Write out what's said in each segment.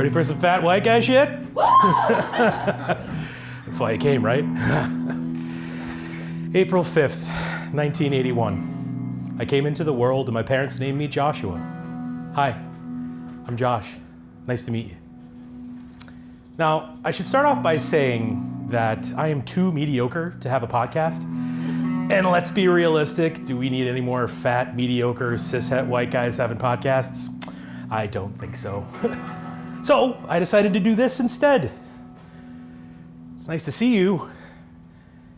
Ready for some fat white guy shit? That's why he came, right? April 5th, 1981. I came into the world and my parents named me Joshua. Hi, I'm Josh. Nice to meet you. Now, I should start off by saying that I am too mediocre to have a podcast. And let's be realistic, do we need any more fat, mediocre, cishet white guys having podcasts? I don't think so. So I decided to do this instead. It's nice to see you,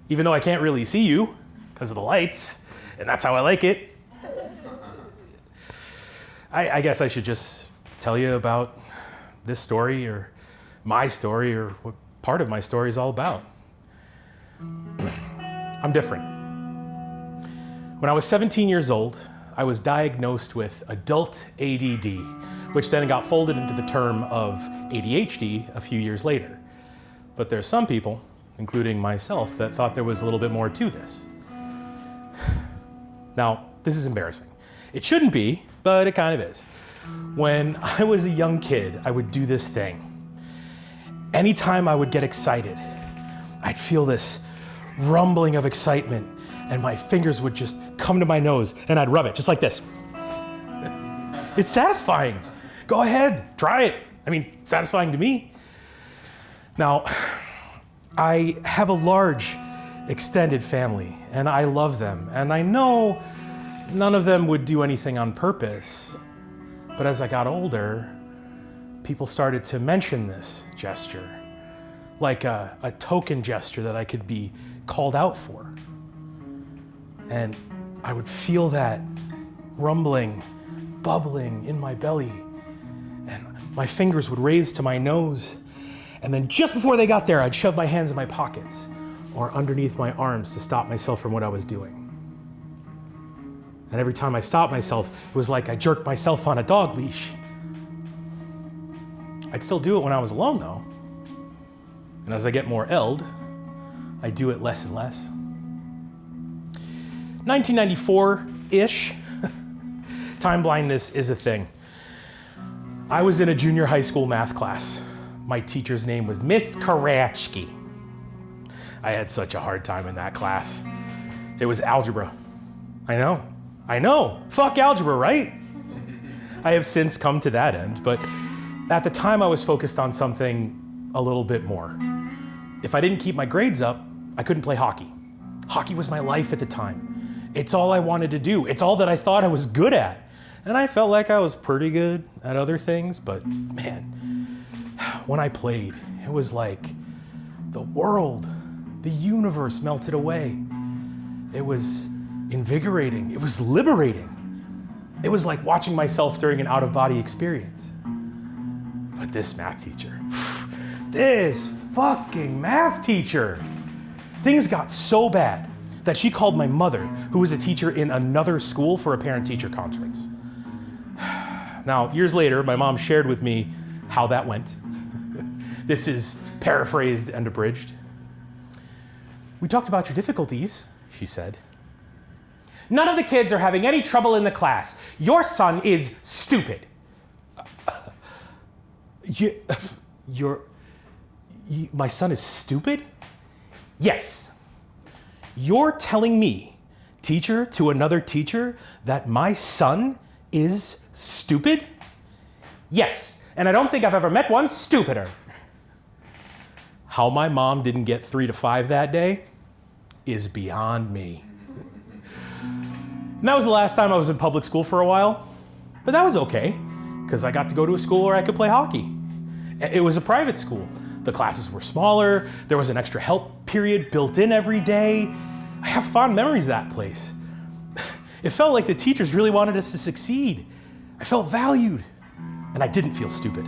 even though I can't really see you because of the lights, and that's how I like it. I guess I should just tell you about this story or my story or what part of my story is all about. I'm different. When I was 17 years old, I was diagnosed with adult ADD, which then got folded into the term of ADHD a few years later. But there's some people, including myself, that thought there was a little bit more to this. Now, this is embarrassing. It shouldn't be, but it kind of is. When I was a young kid, I would do this thing. Anytime I would get excited, I'd feel this rumbling of excitement, and my fingers would just come to my nose, and I'd rub it, just like this. It's satisfying. Go ahead, try it. I mean, satisfying to me. Now, I have a large, extended family, and I love them, and I know none of them would do anything on purpose. But as I got older, people started to mention this gesture, like a token gesture that I could be called out for. And I would feel that rumbling, bubbling in my belly, and my fingers would raise to my nose. And then just before they got there, I'd shove my hands in my pockets or underneath my arms to stop myself from what I was doing. And every time I stopped myself, it was like I jerked myself on a dog leash. I'd still do it when I was alone, though. And as I get more eld, I do it less and less. 1994-ish, time blindness is a thing. I was in a junior high school math class. My teacher's name was Miss Karachki. I had such a hard time in that class. It was algebra. I know, fuck algebra, right? I have since come to that end, but at the time I was focused on something a little bit more. If I didn't keep my grades up, I couldn't play hockey. Hockey was my life at the time. It's all I wanted to do. It's all that I thought I was good at. And I felt like I was pretty good at other things, but man, when I played, it was like the world, the universe melted away. It was invigorating. It was liberating. It was like watching myself during an out-of-body experience. But this math teacher, this fucking math teacher, things got so bad that she called my mother, who was a teacher in another school, for a parent-teacher conference. Now, years later, my mom shared with me how that went. This is paraphrased and abridged. "We talked about your difficulties," she said. "None of the kids are having any trouble in the class. Your son is stupid." My son is stupid? Yes. You're telling me, teacher to another teacher, that my son is stupid? Yes, and I don't think I've ever met one stupider. How my mom didn't get 3 to 5 that day is beyond me. And that was the last time I was in public school for a while, but that was okay, because I got to go to a school where I could play hockey. It was a private school. The classes were smaller, there was an extra help period built in every day. I have fond memories of that place. It felt like the teachers really wanted us to succeed. I felt valued, and I didn't feel stupid.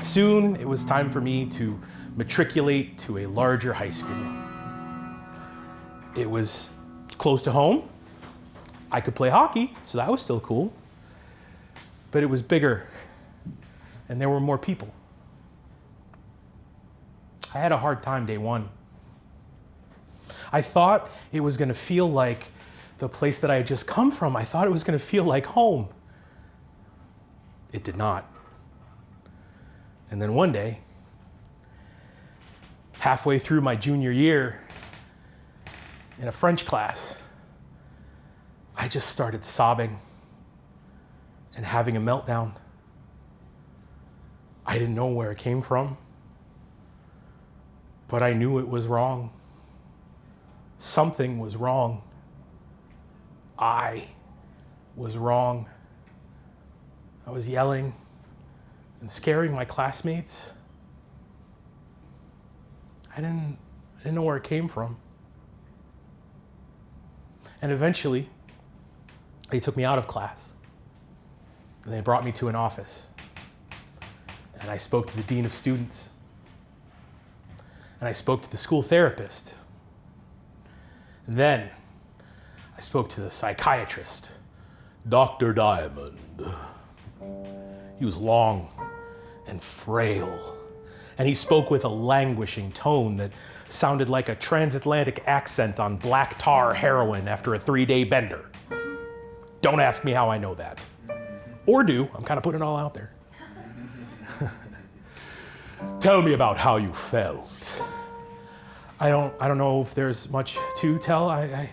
Soon, it was time for me to matriculate to a larger high school. It was close to home. I could play hockey, so that was still cool. But it was bigger, and there were more people. I had a hard time day one. I thought it was gonna feel like the place that I had just come from. I thought it was gonna feel like home. It did not. And then one day, halfway through my junior year, in a French class, I just started sobbing and having a meltdown. I didn't know where it came from, but I knew it was wrong. Something was wrong. I was wrong. I was yelling and scaring my classmates. I didn't know where it came from. And eventually, they took me out of class. And they brought me to an office. And I spoke to the dean of students. And I spoke to the school therapist. And then I spoke to the psychiatrist, Dr. Diamond. He was long and frail. And he spoke with a languishing tone that sounded like a transatlantic accent on black tar heroin after a 3-day bender. Don't ask me how I know that. Or do, I'm kind of putting it all out there. Tell me about how you felt. I don't know if there's much to tell. I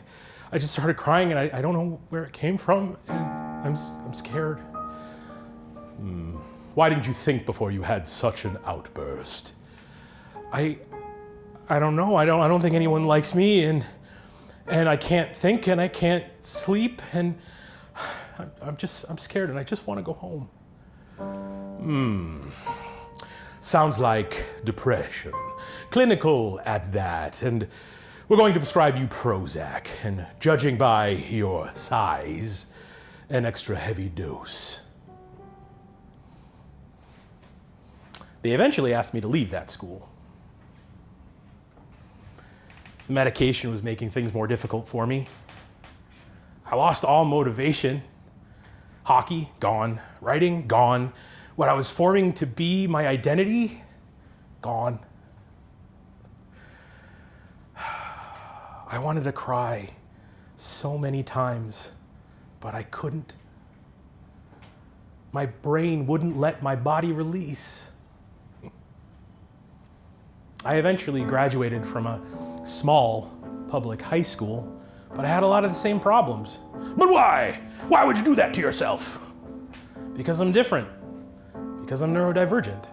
just started crying and I don't know where it came from and I'm scared. Why didn't you think before you had such an outburst? I don't know. I don't think anyone likes me and I can't think and I can't sleep and I'm scared and I just want to go home. Sounds like depression. Clinical at that. And we're going to prescribe you Prozac and judging by your size, an extra heavy dose. They eventually asked me to leave that school. The medication was making things more difficult for me. I lost all motivation. Hockey, gone. Writing, gone. What I was forming to be my identity, gone. I wanted to cry so many times, but I couldn't. My brain wouldn't let my body release. I eventually graduated from a small public high school, but I had a lot of the same problems. But why? Why would you do that to yourself? Because I'm different. Because I'm neurodivergent.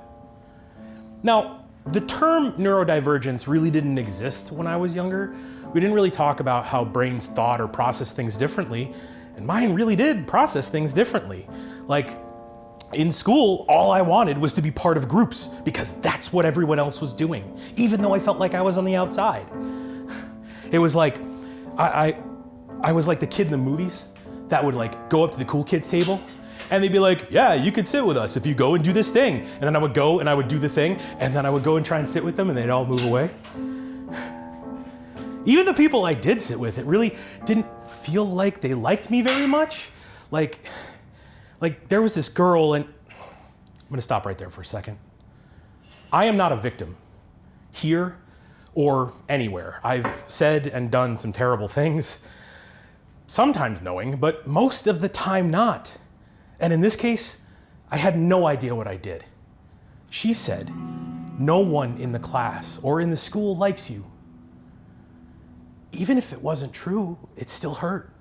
Now, the term neurodivergence really didn't exist when I was younger. We didn't really talk about how brains thought or processed things differently, and mine really did process things differently. Like, in school, all I wanted was to be part of groups because that's what everyone else was doing, even though I felt like I was on the outside. It was like, I was like the kid in the movies that would like go up to the cool kids table and they'd be like, yeah, you could sit with us if you go and do this thing. And then I would go and I would do the thing and then I would go and try and sit with them and they'd all move away. Even the people I did sit with, it really didn't feel like they liked me very much. Like there was this girl, and I'm gonna stop right there for a second. I am not a victim here or anywhere. I've said and done some terrible things, sometimes knowing, but most of the time not. And in this case, I had no idea what I did. She said, no one in the class or in the school likes you. Even if it wasn't true, it still hurt.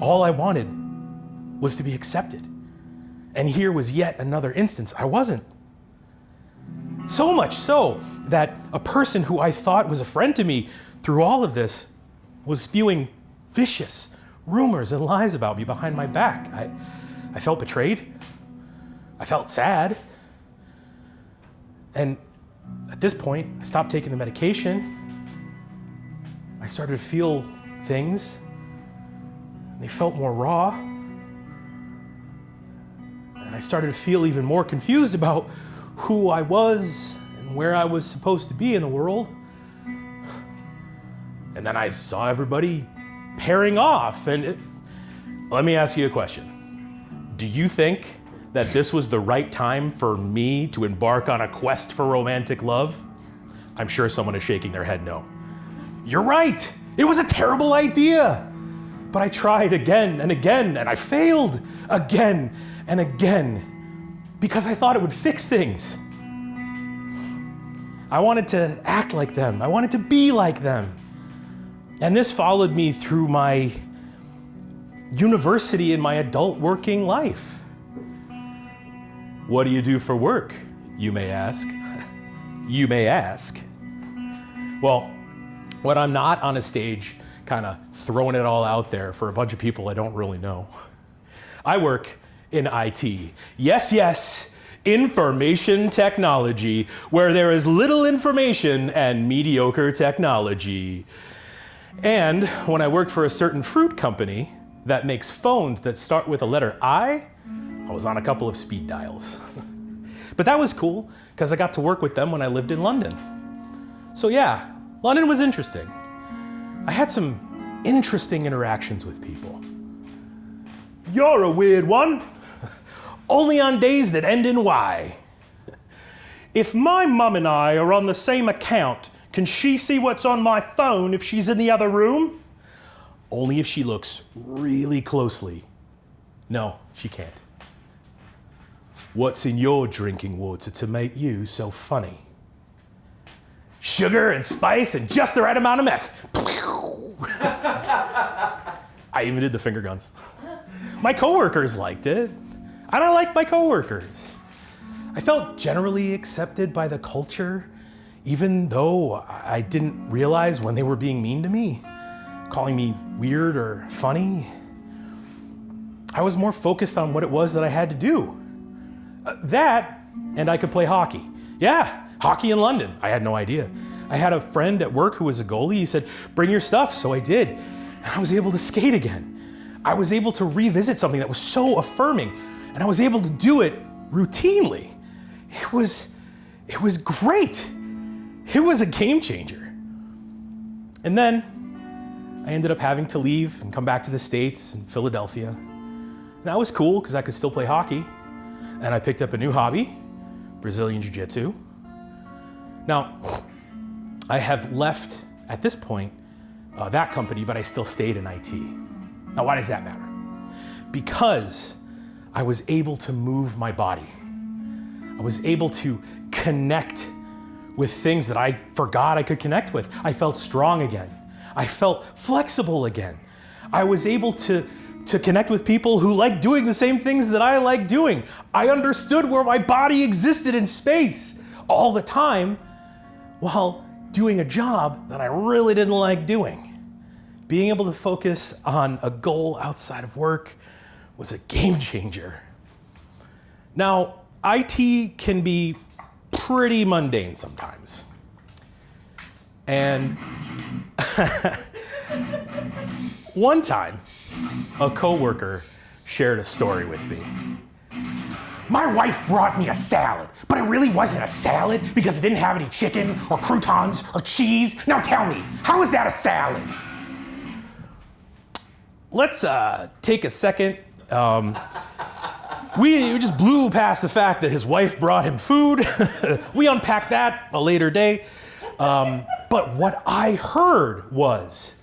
All I wanted was to be accepted. And here was yet another instance I wasn't. So much so that a person who I thought was a friend to me through all of this was spewing vicious rumors and lies about me behind my back. I felt betrayed. I felt sad. And at this point, I stopped taking the medication. I started to feel things. They felt more raw. And I started to feel even more confused about who I was and where I was supposed to be in the world. And then I saw everybody pairing off. Let me ask you a question. Do you think that this was the right time for me to embark on a quest for romantic love? I'm sure someone is shaking their head no. You're right. It was a terrible idea. But I tried again and again, and I failed again and again. because I thought it would fix things. I wanted to act like them. I wanted to be like them. And this followed me through my university and my adult working life. What do you do for work, you may ask? You may ask. Well, when I'm not on a stage, kind of throwing it all out there for a bunch of people I don't really know, I work in IT. Yes, yes, information technology, where there is little information and mediocre technology. And when I worked for a certain fruit company that makes phones that start with the letter I was on a couple of speed dials. But that was cool, because I got to work with them when I lived in London. So yeah, London was interesting. I had some interesting interactions with people. You're a weird one. Only on days that end in Y. If my mum and I are on the same account, can she see what's on my phone if she's in the other room? Only if she looks really closely. No, she can't. What's in your drinking water to make you so funny? Sugar and spice and just the right amount of meth. I even did the finger guns. My coworkers liked it. And I liked my coworkers. I felt generally accepted by the culture, even though I didn't realize when they were being mean to me, calling me weird or funny. I was more focused on what it was that I had to do. That, and I could play hockey. Yeah, hockey in London. I had no idea. I had a friend at work who was a goalie. He said, bring your stuff, so I did. And I was able to skate again. I was able to revisit something that was so affirming, and I was able to do it routinely. It was great. It was a game changer. And then I ended up having to leave and come back to the States in Philadelphia. And that was cool because I could still play hockey. And I picked up a new hobby, Brazilian Jiu-Jitsu. Now, I have left, at this point, that company, but I still stayed in IT. Now, why does that matter? Because I was able to move my body. I was able to connect with things that I forgot I could connect with. I felt strong again. I felt flexible again. I was able to connect with people who like doing the same things that I like doing. I understood where my body existed in space all the time while doing a job that I really didn't like doing. Being able to focus on a goal outside of work was a game changer. Now, IT can be pretty mundane sometimes. And one time, a coworker shared a story with me. My wife brought me a salad, but it really wasn't a salad because it didn't have any chicken or croutons or cheese. Now tell me, how is that a salad? Let's take a second. We just blew past the fact that his wife brought him food. We unpacked that a later day. But what I heard was,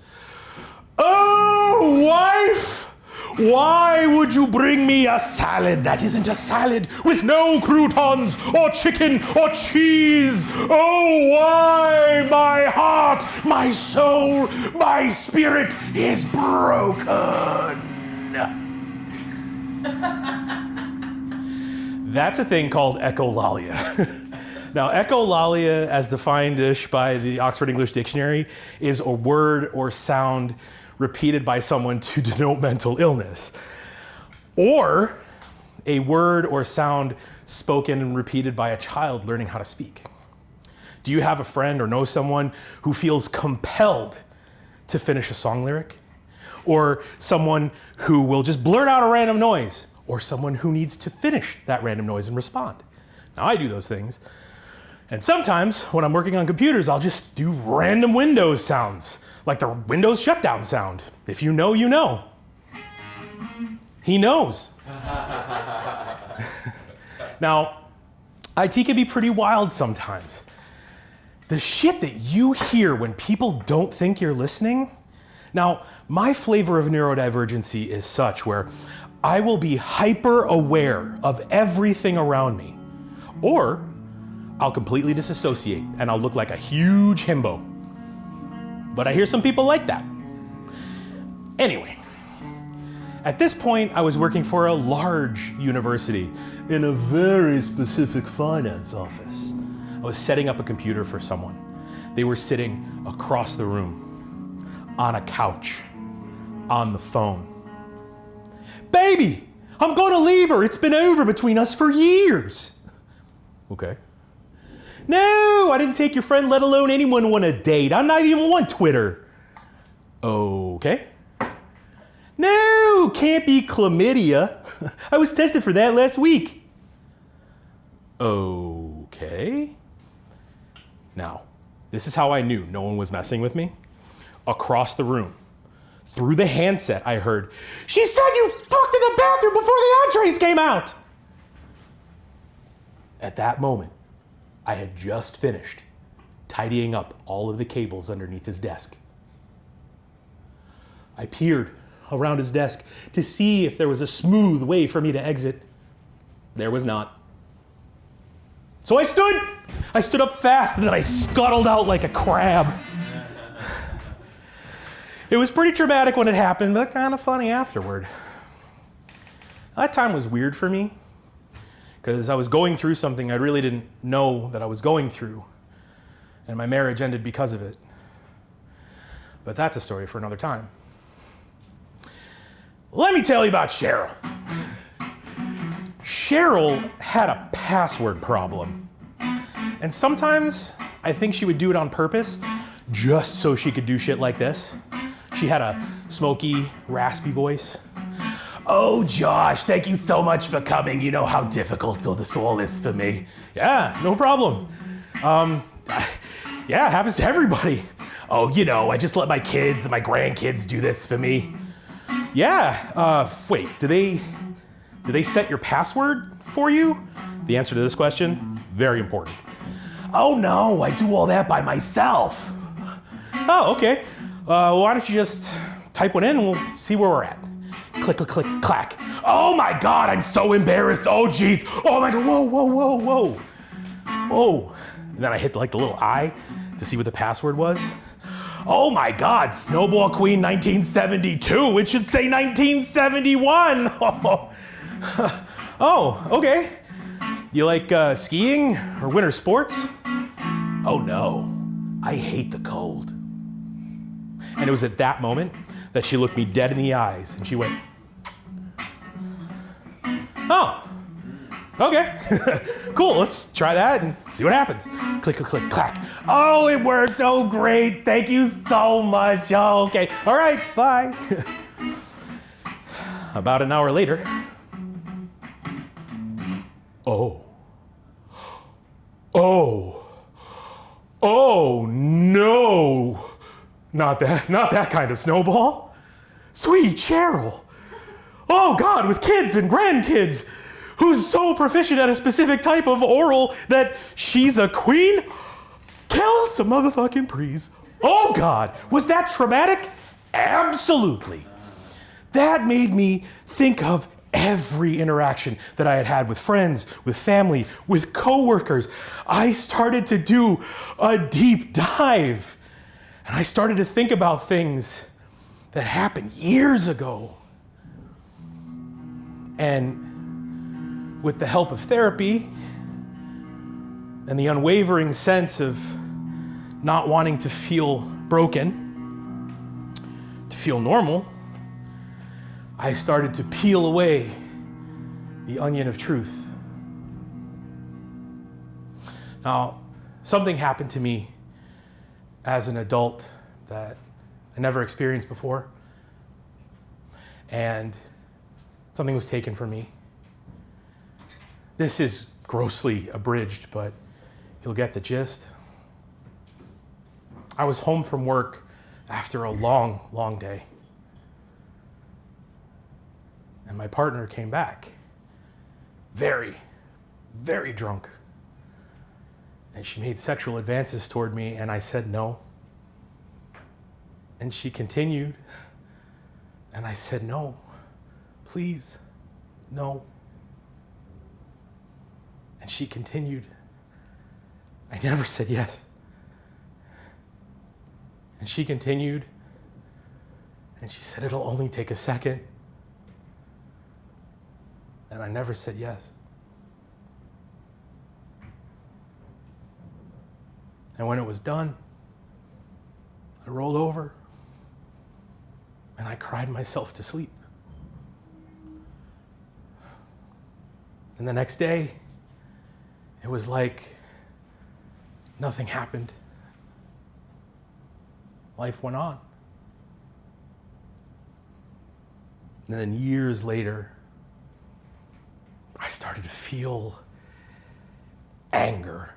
"Oh, wife, why would you bring me a salad that isn't a salad with no croutons or chicken or cheese? Oh, why my heart, my soul, my spirit is broken." That's a thing called echolalia. Now, echolalia, as defined by the Oxford English Dictionary, is a word or sound repeated by someone to denote mental illness, or a word or sound spoken and repeated by a child learning how to speak. Do you have a friend or know someone who feels compelled to finish a song lyric? Or someone who will just blurt out a random noise? Or someone who needs to finish that random noise and respond? Now, I do those things. And sometimes when I'm working on computers, I'll just do random Windows sounds, like the Windows shutdown sound. If you know, you know. He knows. Now, IT can be pretty wild sometimes. The shit that you hear when people don't think you're listening. Now, my flavor of neurodivergency is such where I will be hyper aware of everything around me, or I'll completely disassociate and I'll look like a huge himbo. But I hear some people like that. Anyway, at this point, I was working for a large university in a very specific finance office. I was setting up a computer for someone. They were sitting across the room, on a couch, on the phone. Baby, I'm gonna leave her. It's been over between us for years. Okay. No, I didn't take your friend, let alone anyone on a date. I'm not even on Twitter. Okay. No, can't be chlamydia. I was tested for that last week. Okay. Now, this is how I knew no one was messing with me. Across the room, through the handset, I heard, "She said you fucked in the bathroom before the entrees came out." At that moment, I had just finished tidying up all of the cables underneath his desk. I peered around his desk to see if there was a smooth way for me to exit. There was not. So I stood up fast, and then I scuttled out like a crab. It was pretty traumatic when it happened, but kind of funny afterward. That time was weird for me, because I was going through something I really didn't know that I was going through, and my marriage ended because of it. But that's a story for another time. Let me tell you about Cheryl. Cheryl had a password problem. And sometimes I think she would do it on purpose just so she could do shit like this. She had a smoky, raspy voice. "Oh, Josh, thank you so much for coming. You know how difficult this all is for me." "Yeah, no problem. Yeah, it happens to everybody." "Oh, you know, I just let my kids and my grandkids do this for me." "Yeah, wait, do they set your password for you?" The answer to this question, very important. "Oh no, I do all that by myself." "Oh, okay. Why don't you just type one in and we'll see where we're at." Click, click, click, clack. "Oh my God, I'm so embarrassed. Oh geez. Oh my God, whoa, whoa, whoa, whoa. Whoa." And then I hit like the little I to see what the password was. "Oh my God, Snowball Queen 1972. It should say 1971. Oh, okay. You like skiing or winter sports?" "Oh no, I hate the cold." And it was at that moment that she looked me dead in the eyes and she went, "Oh, okay, cool, let's try that and see what happens." Click, click, click, clack. "Oh, it worked, oh great, thank you so much, oh okay, all right, bye." About an hour later, oh no, not that kind of snowball. Sweet Cheryl. Oh God, with kids and grandkids, who's so proficient at a specific type of oral that she's a queen? Kill some motherfucking prees. Oh God, was that traumatic? Absolutely. That made me think of every interaction that I had had with friends, with family, with coworkers. I started to do a deep dive, and I started to think about things that happened years ago. And with the help of therapy and the unwavering sense of not wanting to feel broken, to feel normal, I started to peel away the onion of truth. Now, something happened to me as an adult that I never experienced before, and something was taken from me. This is grossly abridged, but you'll get the gist. I was home from work after a long, long day. And my partner came back, very, very drunk. And she made sexual advances toward me, and I said no. And she continued, and I said no, please, no. And she continued, I never said yes. And she continued, and she said, it'll only take a second. And I never said yes. And when it was done, I rolled over and I cried myself to sleep. And the next day, it was like nothing happened. Life went on. And then years later, I started to feel anger,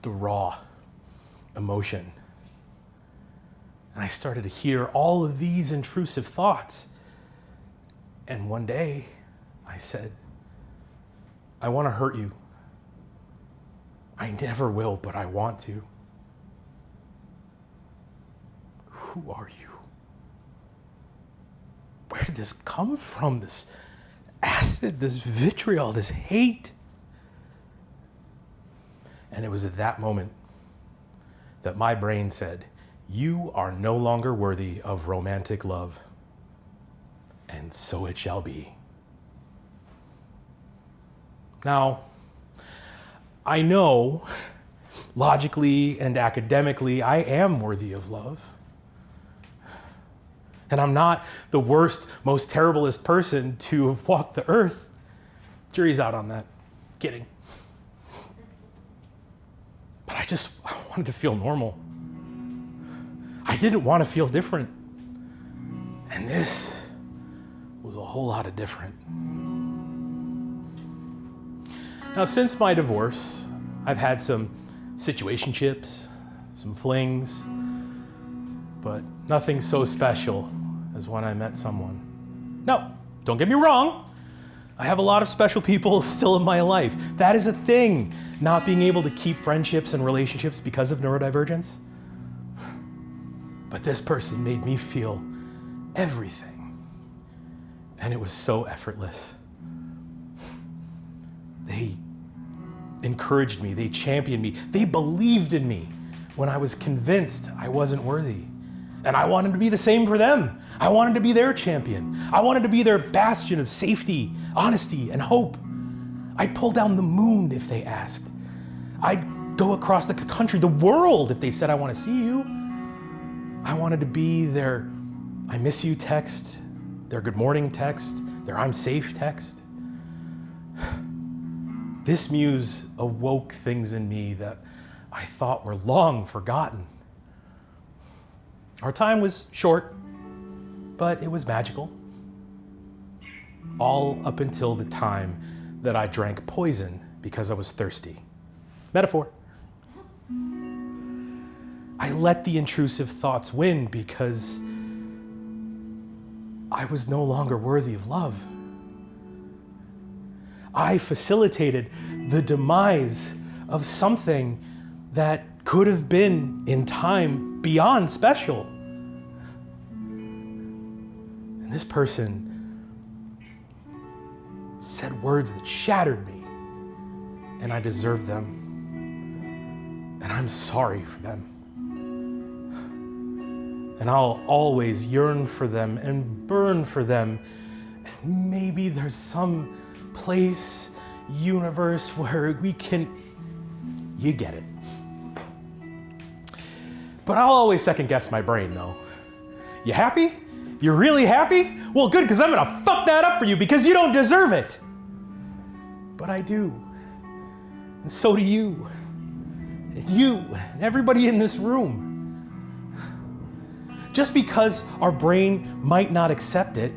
the raw emotion. And I started to hear all of these intrusive thoughts. And one day, I said, I want to hurt you. I never will, but I want to. Who are you? Where did this come from? This acid, this vitriol, this hate? And it was at that moment that my brain said, you are no longer worthy of romantic love, and so it shall be. Now, I know logically and academically I am worthy of love. And I'm not the worst, most terriblest person to have walked the earth. Jury's out on that. Kidding. But I wanted to feel normal. I didn't want to feel different. And this was a whole lot of different. Now, since my divorce, I've had some situationships, some flings, but nothing so special as when I met someone. No, don't get me wrong. I have a lot of special people still in my life. That is a thing, not being able to keep friendships and relationships because of neurodivergence. But this person made me feel everything. And it was so effortless. They encouraged me, they championed me, they believed in me when I was convinced I wasn't worthy. And I wanted to be the same for them. I wanted to be their champion. I wanted to be their bastion of safety, honesty, and hope. I'd pull down the moon if they asked. I'd go across the country, the world, if they said, I want to see you. I wanted to be their I miss you text, their good morning text, their I'm safe text. This muse awoke things in me that I thought were long forgotten. Our time was short, but it was magical. All up until the time that I drank poison because I was thirsty. Metaphor. I let the intrusive thoughts win because I was no longer worthy of love. I facilitated the demise of something that could have been in time beyond special. And this person said words that shattered me, and I deserved them. And I'm sorry for them. And I'll always yearn for them and burn for them. And maybe there's some place, universe where we can, you get it. But I'll always second guess my brain though. You happy? You're really happy? Well, good, because I'm gonna fuck that up for you because you don't deserve it. But I do. And so do you. And you, and everybody in this room. Just because our brain might not accept it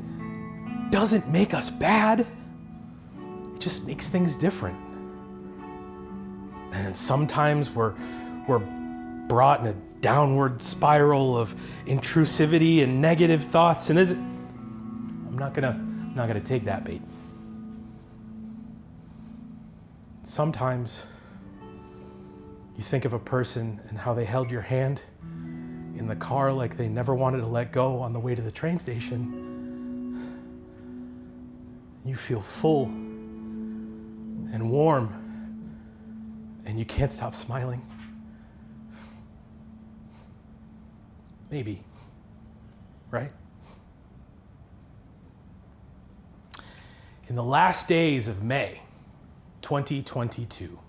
doesn't make us bad. It just makes things different. And sometimes we're brought in a downward spiral of intrusivity and negative thoughts, and I'm not gonna take that bait. Sometimes you think of a person and how they held your hand in the car like they never wanted to let go on the way to the train station. You feel full and warm, and you can't stop smiling. Maybe, right? In the last days of May 2022,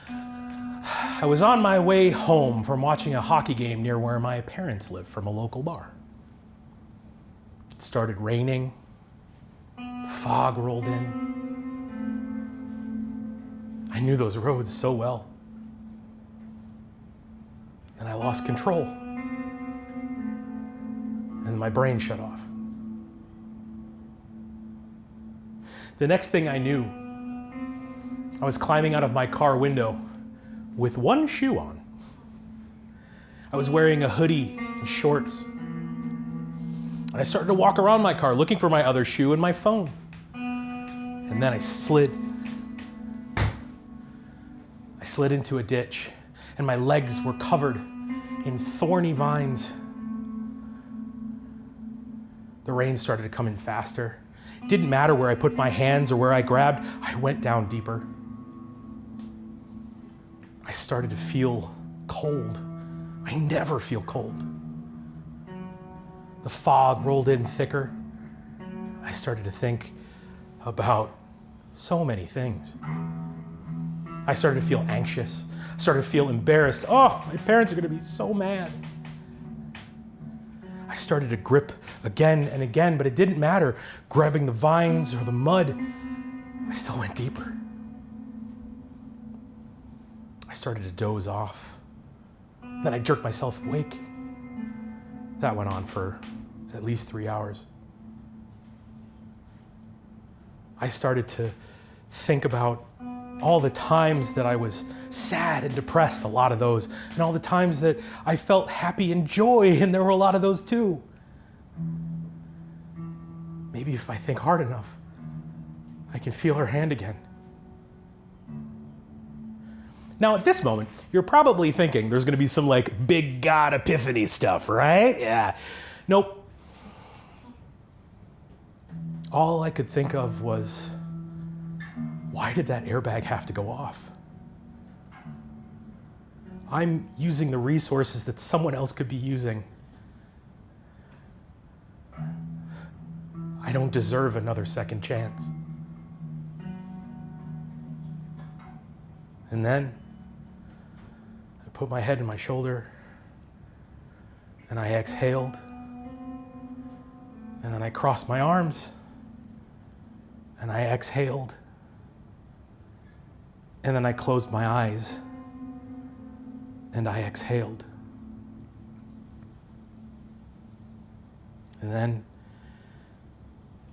I was on my way home from watching a hockey game near where my parents live from a local bar. It started raining, fog rolled in. I knew those roads so well. And I lost control. And my brain shut off. The next thing I knew, I was climbing out of my car window with one shoe on. I was wearing a hoodie and shorts. And I started to walk around my car looking for my other shoe and my phone. And then I slid into a ditch, and my legs were covered in thorny vines. The rain started to come in faster. It didn't matter where I put my hands or where I grabbed, I went down deeper. I started to feel cold. I never feel cold. The fog rolled in thicker. I started to think about so many things. I started to feel anxious. I started to feel embarrassed. Oh, my parents are going to be so mad. I started to grip again and again, but it didn't matter. Grabbing the vines or the mud, I still went deeper. I started to doze off. Then I jerked myself awake. That went on for at least 3 hours. I started to think about all the times that I was sad and depressed, a lot of those, and all the times that I felt happy and joy, and there were a lot of those too. Maybe if I think hard enough, I can feel her hand again. Now at this moment, you're probably thinking there's gonna be some like big God epiphany stuff, right? Yeah. Nope. All I could think of was, why did that airbag have to go off? I'm using the resources that someone else could be using. I don't deserve another second chance. And then I put my head in my shoulder and I exhaled, and then I crossed my arms and I exhaled. And then I closed my eyes and I exhaled. And then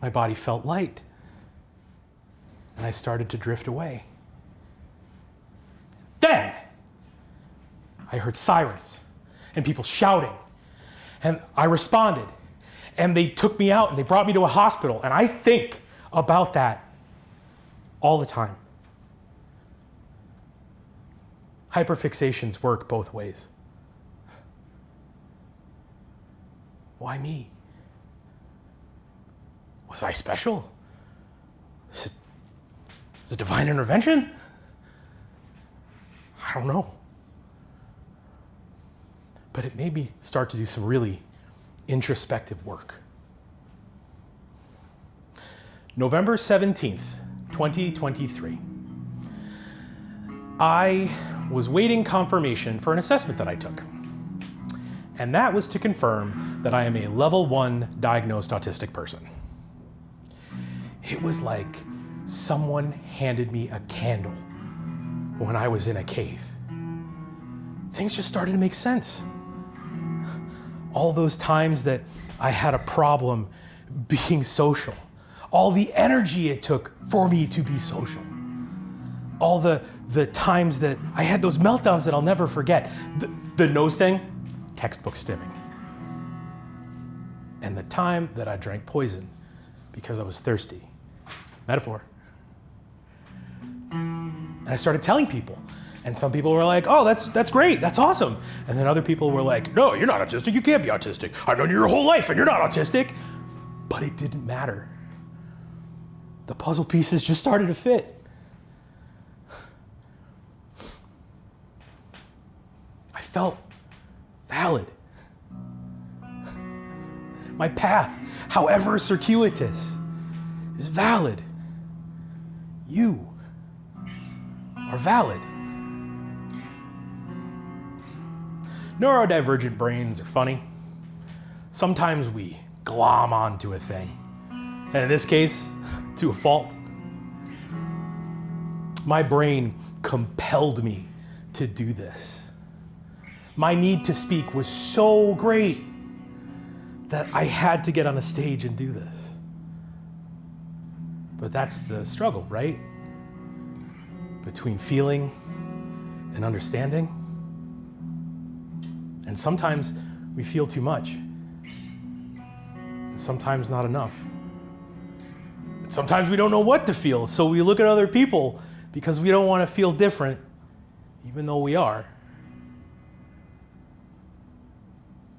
my body felt light and I started to drift away. Then I heard sirens and people shouting, and I responded, and they took me out and they brought me to a hospital, and I think about that all the time. Hyperfixations work both ways. Why me? Was I special? Is it divine intervention? I don't know. But it made me start to do some really introspective work. November 17th, 2023. I was waiting confirmation for an assessment that I took. And that was to confirm that I am a level 1 diagnosed autistic person. It was like someone handed me a candle when I was in a cave. Things just started to make sense. All those times that I had a problem being social, all the energy it took for me to be social, all the times that I had those meltdowns that I'll never forget. The nose thing, textbook stimming. And the time that I drank poison because I was thirsty. Metaphor. And I started telling people. And some people were like, oh, that's great, that's awesome. And then other people were like, no, you're not autistic, you can't be autistic. I've known you your whole life and you're not autistic. But it didn't matter. The puzzle pieces just started to fit. I felt valid. My path, however circuitous, is valid. You are valid. Neurodivergent brains are funny. Sometimes we glom onto a thing, and in this case, to a fault. My brain compelled me to do this. My need to speak was so great that I had to get on a stage and do this. But that's the struggle, right? Between feeling and understanding. And sometimes we feel too much. And sometimes not enough. And sometimes we don't know what to feel, so we look at other people because we don't want to feel different, even though we are.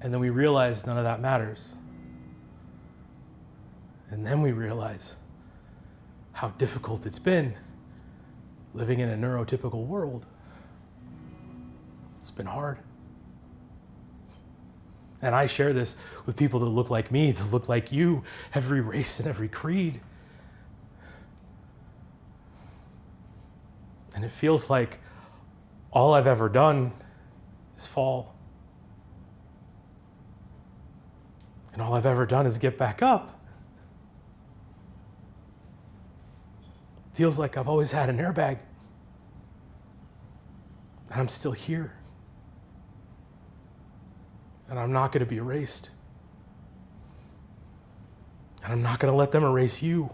And then we realize none of that matters. And then we realize how difficult it's been living in a neurotypical world. It's been hard. And I share this with people that look like me, that look like you, every race and every creed. And it feels like all I've ever done is fall. And all I've ever done is get back up. Feels like I've always had an airbag. And I'm still here. And I'm not going to be erased. And I'm not going to let them erase you.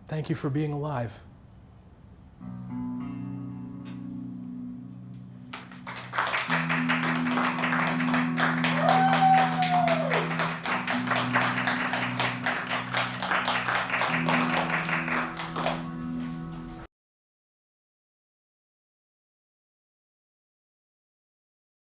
Thank you for being alive.